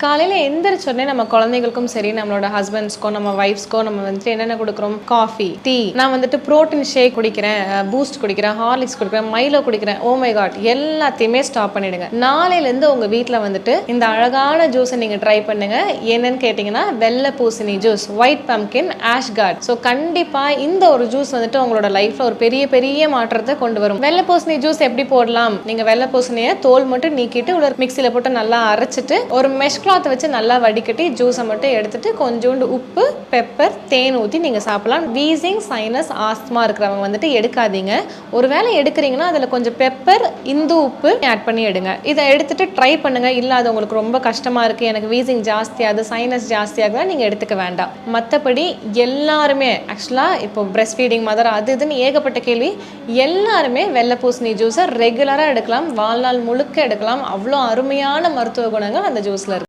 காலையில் எந்திரிச்சோடனே நம்ம குழந்தைகளுக்கும் சரி, நம்மளோட ஹஸ்பண்ட்ஸ்க்கோ, நம்ம ஒய்ஃப்ஸ்க்கோ நம்ம வந்துட்டு என்னென்ன கொடுக்குறோம்? Coffee, tea. நான் வந்துட்டு ப்ரோட்டீன் ஷேக் குடிக்கிறேன், பூஸ்ட் குடிக்கிறேன், ஹார்லிக்ஸ் குடிக்கிறேன், மைலோ குடிக்கிறேன். ஓ மை காட், எல்லாத்தையுமே ஸ்டாப் பண்ணிடுங்க. நாளையிலேருந்து உங்கள் வீட்டில் வந்துட்டு இந்த அழகான ஜூஸை நீங்கள் ட்ரை பண்ணுங்க. என்னன்னு கேட்டிங்கன்னா வெள்ளை பூசணி juice, white pumpkin, ash card. So கண்டிப்பாக இந்த ஒரு ஜூஸ் வந்துட்டு உங்களோட லைஃப்பில் ஒரு பெரிய பெரிய மாற்றத்தை கொண்டு வரும். வெள்ளை பூசணி ஜூஸ் எப்படி போடலாம்? நீங்கள் வெள்ளை பூசணியை தோல் மட்டும் நீக்கிட்டு உள்ள மிக்சியில் போட்டு நல்லா அரைச்சிட்டு ஒரு மெஷ் கிளாத் வச்சு நல்லா வடிகட்டி ஜூஸை மட்டும் எடுத்துட்டு கொஞ்சோண்டு உப்பு, பெப்பர், தேன் ஊற்றி நீங்கள் சாப்பிடலாம். வீசிங், சைனஸ், ஆஸ்துமா இருக்கிறவங்க வந்துட்டு எடுக்காதீங்க. ஒருவேளை எடுக்கிறீங்கன்னா அதில் கொஞ்சம் பெப்பர், இந்து உப்பு ஆட் பண்ணி எடுங்க. இதை எடுத்துட்டு ட்ரை பண்ணுங்க. இல்லை அது உங்களுக்கு ரொம்ப கஷ்டமாக இருக்குது, எனக்கு வீசிங் ஜாஸ்தியாகுது, சைனஸ் ஜாஸ்தியாகுதுன்னா நீங்கள் எடுத்துக்க வேண்டாம். மற்றபடி எல்லாருமே ஆக்சுவலாக இப்போ பிரெஸ்ட் ஃபீடிங் மதர் அது இதுன்னு ஏகப்பட்ட கேள்வி. எல்லாருமே வெள்ளை பூசணி ஜூஸை ரெகுலராக எடுக்கலாம், வாழ்நாள் முழுக்க எடுக்கலாம். அவ்வளோ அருமையான மருத்துவ குணங்கள் அந்த ஜூஸில் இருக்குது.